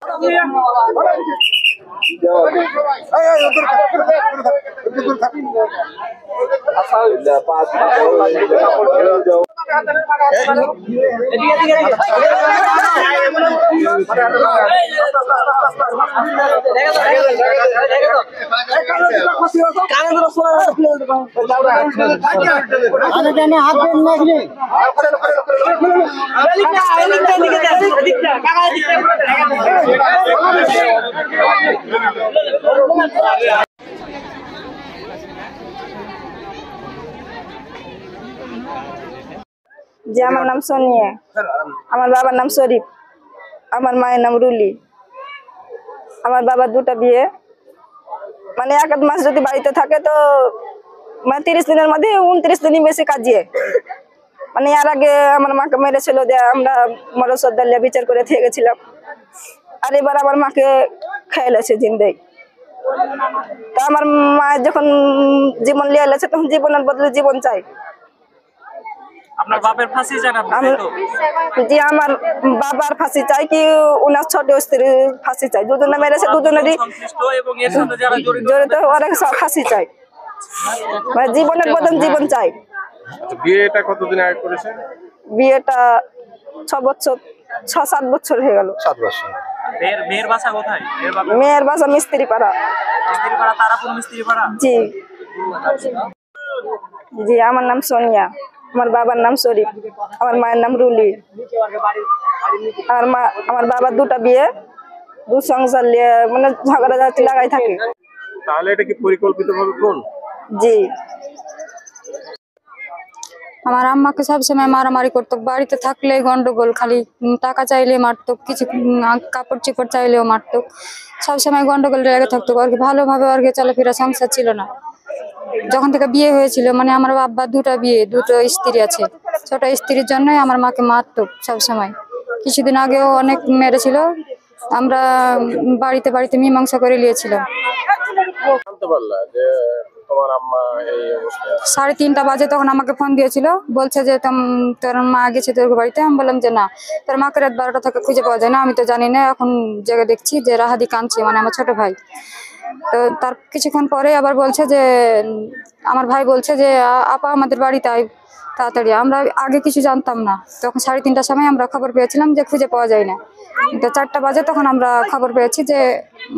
যে আমার নাম সোনিয়া, আমার বাবার নাম শরীফ, আমার মায়ের নাম রুলি। আমার বাবার দুটা বিয়ে, মানে এক মাস যদি বাড়িতে থাকে তো মানে 30 দিনের মধ্যে 29 দিনই বেশি কাজিয়ে। মানে এর আগে আমার মাকে মেরেছিল, যে আমরা মরসদ্দালিয়া বিচার করে থেকে গেছিলাম, আর এবার আমার মাকে খেয়েছে জিন্দেই। তা আমার মায়ের যখন জীবন লিয়ে এলেছে তখন জীবনের বদলে জীবন চাই। আপনার বাবার ফাঁসি চান আপনি? জি, আমার বাবার ফাঁসি চাই, কি ওনার ছোট স্ত্রীর ফাঁসি চাই। দুজনে মেরেছে, দুজনেরই জড়িত, ওরা ফাঁসি চাই। মানে জীবনের বদলে জীবন চাই। বিয়েটা কতদিন আগে করেছেন? বিয়েটা 6-7 বছর হয়ে গেল। 7 বছর। মেয়ের বাসা কোথায়? মেয়ের বাসা মিস্ত্রি পাড়া। তারাপুর মিস্ত্রি পাড়া। জি জি, আমার নাম সোনিয়া, আমার বাবার নাম শরীফ, আমার মায়ের নাম রুলি। আমার বাবার দুটা বিয়ে, দু সংসার নিয়ে মানে ঝগড়াঝাটি লাগাই থাকে। তাহলে এটা কি পরিকল্পিতভাবে খুন? জি। আমার আম্মাকে সবসময় মারামারি করতো, বাড়িতে থাকলে গন্ডগোল, খালি টাকা চাইলে মারতো, কিছু কাপড় চোপড় চাইলেও মারতো, সবসময় গন্ডগোল লেগে থাকতো। আর কি ভালোভাবে আর কি চলাফেরা সংসার ছিল না। যখন থেকে বিয়ে হয়েছিল, মানে আমার বাবার দুটো বিয়ে, দুটো স্ত্রী আছে, ছোট স্ত্রীর জন্যই আমার মাকে মারতো সবসময়। কিছুদিন আগেও অনেক মেরেছিল, আমরা বাড়িতে বাড়িতে মীমাংসা করে নিয়েছিলাম। 3:30 বাজে তখন আমাকে ফোন দিয়েছিল, বলছে যে তোর মা গেছে তোর বাড়িতে। আমি বললাম যে না, তোর মাকে রাত 12টা থেকে খুঁজে পাওয়া যায় না। আমি তো জানি না, এখন জায়গা দেখছি যে রাহাদি কাঁদছে, মানে আমার ছোট ভাই। তো তার কিছুক্ষণ পরে আবার বলছে যে, আমার ভাই বলছে যে আপা আমাদের বাড়িতে আয় তাড়াতাড়ি। আমরা আগে কিছু জানতাম না, তখন 3:30টার সময় আমরা খবর পেয়েছিলাম যে খুঁজে পাওয়া যায় না। তো 4টা বাজে তখন আমরা খবর পেয়েছি যে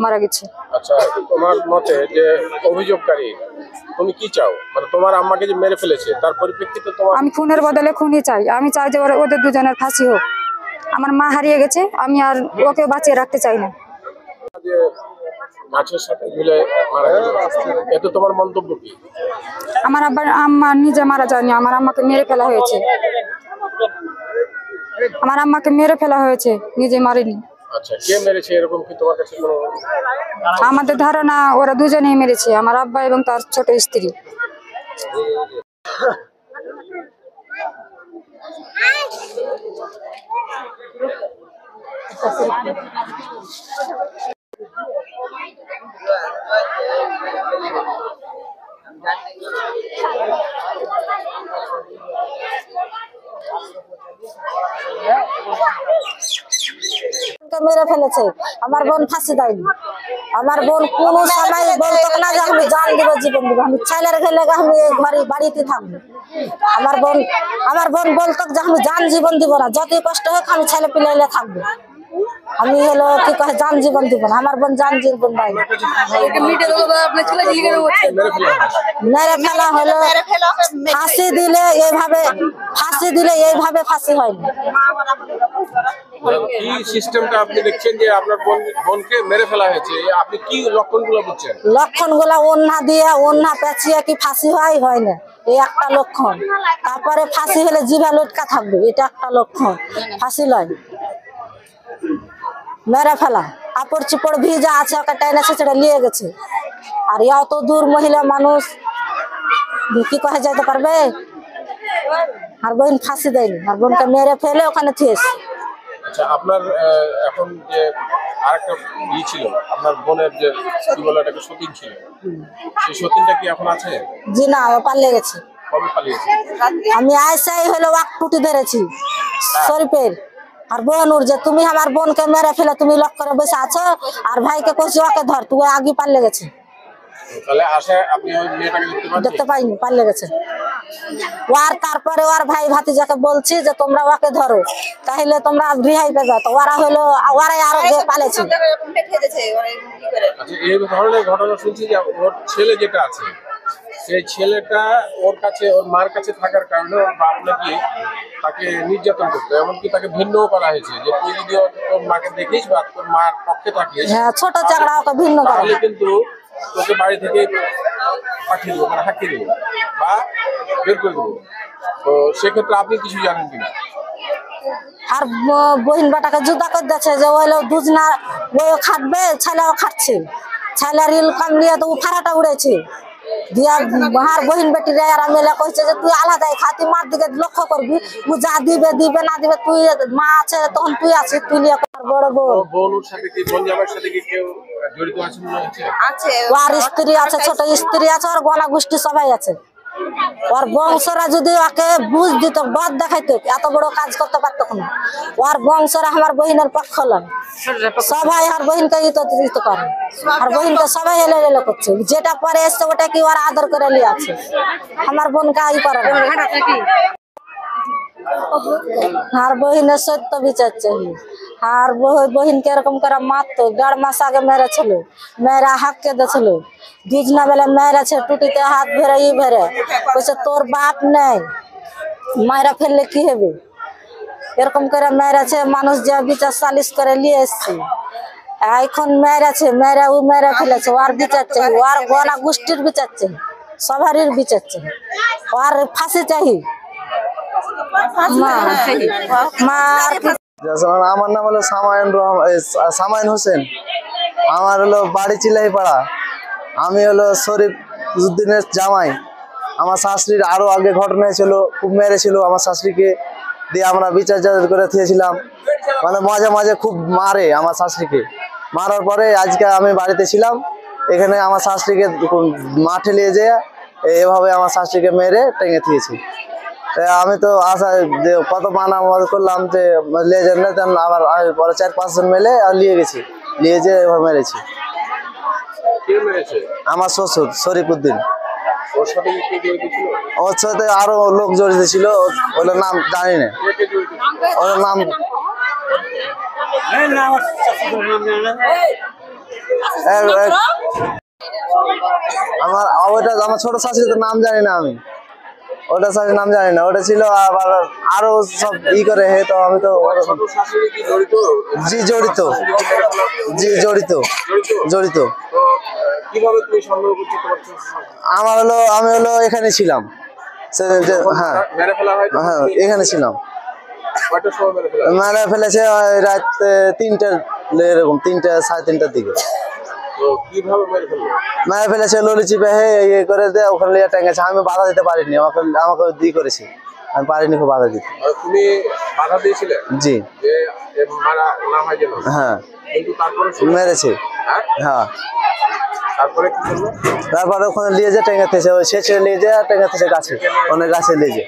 মারা গেছে। আচ্ছা, তোমার মতে যে অভিযোগকারী, তুমি কি চাও? মানে তোমার আম্মাকে যে মেরে ফেলেছে তার পরিপ্রেক্ষিতে তোমার? আমি খুনের বদলে খুনই চাই। আমি চাই যে ওদের দুজনের ফাঁসি হোক। আমার মা হারিয়ে গেছে, আমি আর ওকে বাঁচিয়ে রাখতে চাই না। গাছের সাথে ঝুলে মারা গেছে, এতে তোমার মন্তব্য কি? আমার আম্মা নিজে মারা যায়নি, আমার আম্মাকে মেরে ফেলা হয়েছে। আমার আম্মাকে মেরে ফেলা হয়েছে, নিজে মারেনি। আচ্ছা, কে মেরেছে এরকম কি তোমার কাছে কোনো? আমাদের ধারণা ওরা দুজনেই মেরেছে, আমার আব্বা এবং তার ছোট স্ত্রী। মেরে ফেলেছে, আমার বোন ফাঁসি দেয়নি। আমার বোন কোন সময় বলতো না যে আমি জান দিব, জীবন দিব, আমি ছেলের গেলে আমি ঘরে বাড়িতে থাকবো। আমার বোন বলতো যে আমি জান জীবন দিব না, যতই কষ্ট হোক আমি ছেলে পিলাইলে থাকবো। আমি হলো কি কয় জান জীবন দিব না, আমার বোন জান জীবন দেয়। মেরে ফেলা হলো, ফাঁসি দিলে এইভাবে ফাঁসি হয়নি। কি সিস্টেমটা আপনি দেখছেন যে আপনার বোনকে মেরে ফেলা হয়েছে, আপনি কি লক্ষণগুলো বুঝছেন? লক্ষণগুলো ওন্না পেঁচিয়ে কি ফাঁসি হয় না, এই একটা লক্ষণ। তারপরে ফাঁসি হলে জিভা লটকা থাকবে, এটা একটা লক্ষণ। ফাঁসি লয়, মেরে ফেলা। কাপড় চোপড় ভিজা আছে, ওকে টাইনা সেটা নিয়ে গেছে। আর এত দূর মহিলা মানুষ কি কহে যেতে পারবে? আর বোন ফাঁসি দেয়নি, আর বোনকে মেরে ফেলে ওখানে থিয়েছে। আচ্ছা, আপনার এখন যে আরেকটা ইয়ে ছিল, আপনার বোনের যে কি বলে এটাকে সতীন ছিল, সেই সতীনটা কি এখন আছে? জি না, ও পালিয়ে গেছে। কবে পালিয়েছে? আমি আইসাই হলো ওয়াক টুটি ধরেছি শরীফের, আর বোন উঠ যে তুমি আমার বোনকে মেরে ফেলে তুমি লক করে বসে আছো, আর ভাইকে কইছি ওকে ধর, তুই আগে পাল্লে গেছে। তাহলে আসে আপনি ওই মেয়েটাকে দেখতে পাইনি, পাল্লে গেছে। ওর তারপরে ওর ভাই ভাতিজাকে বলছি যে তোমরা ওকে ধরো, তাহলে তোমরা রিহাই পাবে। তো ওরা হলো ওরাই আরো পালেছে। আচ্ছা, এই ধরনের ঘটনা শুনছি যে ওর ছেলে যেটা আছে, সেই ছেলেটা ওর কাছে, ওর মার কাছে থাকার কারণে ওর বাপ নাকি তাকে নির্যাতন করতো, এমনকি তাকে ভিন্নও করা হয়েছে যে তুই যদি তোর মাকে দেখিস বা তোর মার পক্ষে থাকিস, হ্যাঁ, ছোট চাকরা ওকে ভিন্ন করে। তাহলে কিন্তু তোকে বাড়ি থেকে পাঠিয়ে দেবো, মানে হাঁকিয়ে দেবো বা বের করে দেবো। তো সেক্ষেত্রে আপনি কিছু জানেন কিনা? আর বহিন বেটাকে জুদা করে দিচ্ছে যে ওইলো দুজনা ওইও খাটবে, ছেলেও খাটছে। ছেলের ইনকাম নিয়ে তো ফাড়াটা উড়েছে দিয়া। আর বহিন বেটি রে আর মেলে কইছে যে তুই আলাদাই খাতি, মার দিকে লক্ষ্য করবি, ও যা দিবে দিবে, না দিবে তুই মা আছে তখন তুই আছিস, তুই নিয়ে বড় বউ। বোনের সাথে কি, বোন জামাইয়ের সাথে কি কেউ জড়িত আছে মনে হচ্ছে? ওর স্ত্রী আছে, ছোট স্ত্রী আছে, ওর গলা গোষ্ঠী সবাই আছে। ওর বংশরা যদি ওকে বুঝ দিত, বদ দেখাইতো, এত বড় কাজ করতে পারতো না। ওর বংশরা আমার বহিনের পক্ষ লয়, সবাই আর বহিনকে ইত করে, আর বহিনকে সবাই এলে এলে করছে। যেটা পরে এসছে ওটা কি ওরা আদর করে নিয়ে আছে, আমার বোনকে ই করে না। আর বহিনের সত্য বিচারছে, আর বহিনকে এরকম করে মারতো। 1.5 মাস আগে মেরেছিল, মেয়েরা হাঁককে দিয়েছিল। দুজনা বেলা মেরেছে, টুটিতে হাত ভেরে ই ভেরে বলছে তোর বাপ নেই, মায়েরা ফেললে কি হবে, এরকম করে মেরেছে। মানুষ যা বিচার সালিশ করে নিয়ে এসছে, এখন মেরেছে, মেয়েরা ও মেরে ফেলেছে। ওর বিচারছে, ওর গলা গোষ্ঠীর বিচারছে, সবারই বিচারছে, ওর ফাঁসি চাই। আমার নাম হলো সামায়ন হোসেন, আমার হলো বাড়ি চিলাইপাড়া। আমি হলো শরীফ উদ্দিনের জামাই। আমার শাশুড়ির আরো আগে ঘটনা হয়েছিল, খুব মেরেছিল আমার শাশুড়িকে, দিয়ে আমরা বিচার করে দিয়েছিলাম। মানে মাঝে মাঝে খুব মারে আমার শাশুড়িকে। মারার পরে আজকে আমি বাড়িতে ছিলাম, এখানে আমার শাশুড়িকে মাঠে নিয়ে যেয়ে এভাবে আমার শাশুড়িকে মেরে টেঙে দিয়েছি। আমি তো আশা যে কত মানা করলাম যে লেজের নেতেন, আবার পরে 4-5 জন মিলে আর নিয়ে গেছি, নিয়ে যেয়ে এভাবে মেরেছি। আমার শ্বশুর শরীফ উদ্দিন। ওর সাথে আরো লোক জড়িত ছিল, ওদের নাম জানি না, ওদের নাম আমার ছোট শাশুড়ির নাম জানি না আমি, ওটা শাশুড়ির নাম জানি না। ওটা ছিল আবার আরো সব ই করে, তো আমি তো জি জড়িত, জি জড়িত জড়িত। আমার হলো আমি হলো এখানে ছিলাম, হ্যাঁ হ্যাঁ এখানে ছিলাম। মেরে ফেলেছে রাত 3টা, এরকম 3টা 3:30টার দিকে মেরে ফেলেছে। ললি চিপে ইয়ে করে দেয়, ওখানে লিয়ে টেঙ্গেছে। আমি বাধা দিতে পারিনি, আমাকে দি করেছি, আমি পারিনি খুব বাধা দিতে। তুমি বাধা দিয়েছিলে? জি, হ্যাঁ, মেরেছে। হ্যাঁ, তারপরে কি করলো? তারপরে ওখানে নিয়ে যে টেঙ্গাতেছে, ওই শেষে নিয়ে যায় টেঙ্গাতেছে গাছে, অনেক গাছে নিয়ে যায়।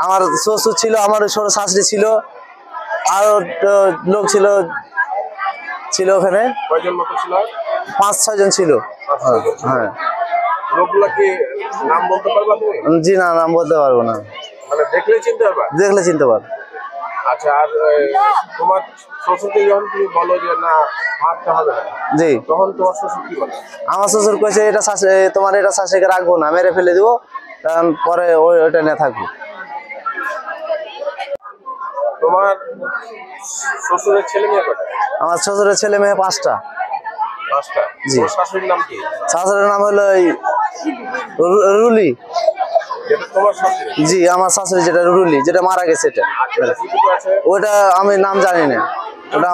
আমার শ্বশুর ছিল, আমার ছোট শাশুড়ি ছিল, আরো লোক ছিল ওখানে। কয়জন মতো ছিল? 5-6 জন ছিল। হ্যাঁ, লোকগুলা কি নাম বলতে পারবা তুমি? জি না, নাম বলতে পারবো না। মানে দেখলে চিনতে পারবা? দেখলে চিনতে পারবো। আচ্ছা, আর তোমার শ্বশুরকে যখন তুমি বলো যে না মারতে হবে না, জি, তখন তোমার শ্বশুর কি বলে? আমার শ্বশুর কইছে এটা তোমার এটা শাশুড়িকে রাখবো না, মেরে ফেলে দিব, কারণ পরে ওইটা নিয়ে থাকবো। তোমার শ্বশুরের ছেলে মেয়ে কয়টা? আমার শ্বশুরের ছেলে মেয়ে 5টা। 5টা? জি। তোমার শাশুড়ির নাম কি? শাশুড়ির নাম হলো রুলি। যেটা তোমার শাশুড়ি? জি, আমার শাশুড়ি যেটা রুলি, যেটা মারা গেছে, এটা ওটা আমি নাম জানি না। ওটা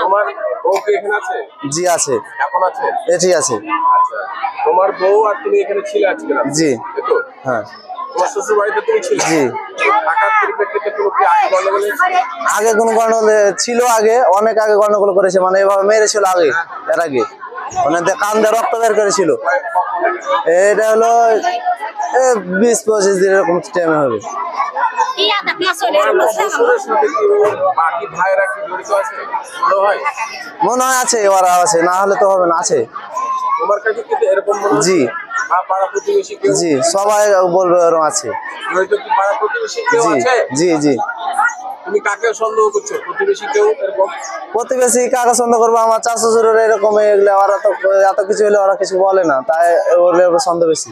তোমার বউ কি এখানে আছে? জি আছে, এখন আছে? এটি আছে। আচ্ছা, তোমার বউ আর তুমি এখানে ছিলে আজকে রাতে? জি, এতো? হ্যাঁ। তোমার শ্বশুর বাড়িতে তুমি ছিলে? জি। টাকার পরিপ্রেক্ষিতে তুমি কি আগে গন্ডগোল হয়েছিল? আগে কোনো গন্ডগোল ছিল, আগে অনেক আগে গন্ডগোল করেছে, মানে এভাবে মেরেছিল আগে, এর আগে। মানে কান দিয়ে রক্ত বের করেছিল। এটা হলো 20-25 দিন এরকম টাইমে হবে। শ্বশুরের সাথে কি ওর বাকি ভাইরা কি জড়িত আছে মনে হয়? মনে হয় আছে, ওরা আছে, না হলে তো হবে না, আছে। তোমার কাছে কি এরকম মনে হয়? জি পাড়া প্রতিবেশী কেউ জি, সবাই বলবে এরকম আছে। জড়িত? কি পাড়া প্রতিবেশী কেউ জি আছে? জি জি। তুমি কাকে সন্দেহ করছো? প্রতিবেশী কেউ এরকম? প্রতিবেশী কাকে সন্দেহ করবো? আমার চাচা শ্বশুর এরকম, এগুলো ওরা তো এত কিছু হলে ওরা কিছু বলে না, তাই ওগুলো সন্দেহ বেশি।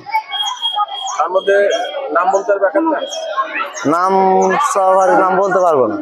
তার মধ্যে নাম বলতে পারবে একটা? নাম সবার নাম বলতে পারবো না।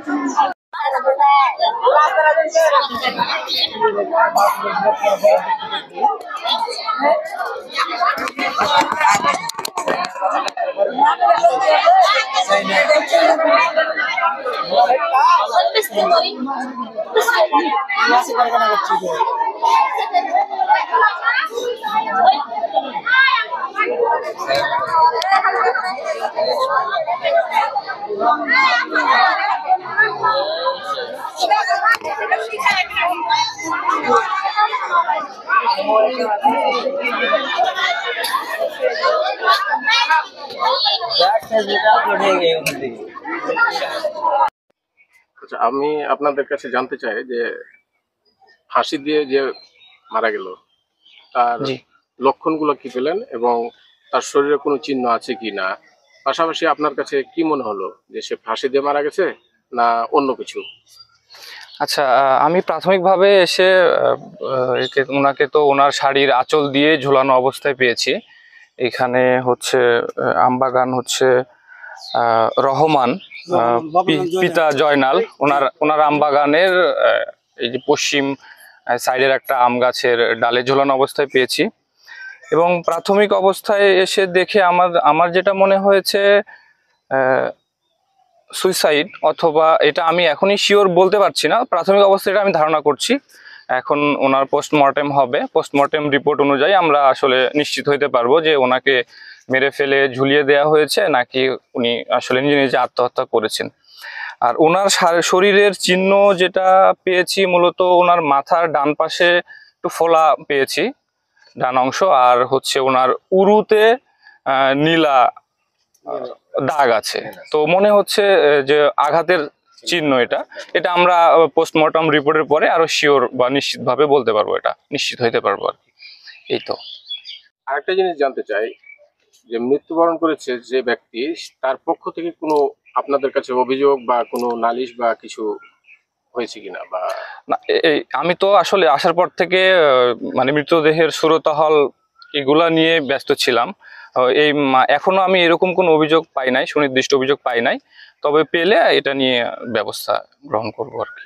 আচ্ছা, আমি আপনাদের কাছে জানতে চাই যে ফাঁসি দিয়ে যে মারা গেল তার লক্ষণগুলো কি পেলেন এবং তার শরীরে কোনো চিহ্ন আছে কি না, পাশাপাশি আপনার কাছে কি মনে হলো যে সে ফাঁসি দিয়ে মারা গেছে না অন্য কিছু? আচ্ছা, আমি প্রাথমিকভাবে এসে ওনাকে তো ওনার শাড়ির আঁচল দিয়ে ঝুলানো অবস্থায় পেয়েছি। এখানে হচ্ছে আমবাগান হচ্ছে রহমান, পিতা জয়নাল, ওনার আমবাগানের এই যে পশ্চিম সাইডের একটা আম গাছের ডালে ঝুলানো অবস্থায় পেয়েছি। এবং প্রাথমিক অবস্থায় এসে দেখে আমার যেটা মনে হয়েছে সুইসাইড, অথবা এটা আমি এখনই শিওর বলতে পারছি না, প্রাথমিক অবস্থায় এটা আমি ধারণা করছি। এখন ওনার পোস্টমর্টেম হবে, পোস্টমর্টেম রিপোর্ট অনুযায়ী আমরা আসলে নিশ্চিত হইতে পারবো যে ওনাকে মেরে ফেলে ঝুলিয়ে দেওয়া হয়েছে নাকি উনি আসলে নিজে নিজে আত্মহত্যা করেছেন। আর ওনার শরীরের চিহ্ন যেটা পেয়েছি, মূলত ওনার মাথার ডান পাশে একটু ফোলা পেয়েছি, ডান অংশ, আর হচ্ছে ওনার উরুতে নীলা দাগ আছে। তো মনে হচ্ছে যে আঘাতের চিহ্ন এটা আমরা পোস্টমর্টম রিপোর্টের পরে আরো শিওর বা নিশ্চিত ভাবে বলতে পারবো, এটা নিশ্চিত হইতে পারবো আর কি। এই তো। আরেকটা জিনিস জানতে চাই যে মৃত্যুবরণ করেছে যে ব্যক্তি, তার পক্ষ থেকে কোনো আপনাদের কাছে অভিযোগ বা কোনো নালিশ বা কিছু হয়েছে কিনা? বা না, আমি তো আসলে আসার পর থেকে মানে মৃতদেহের সুরতহাল এগুলা নিয়ে ব্যস্ত ছিলাম। এখনো আমি এরকম কোনো অভিযোগ পাই নাই, সুনির্দিষ্ট অভিযোগ পাই নাই। তবে পেলে এটা নিয়ে ব্যবস্থা গ্রহণ করবো আর কি।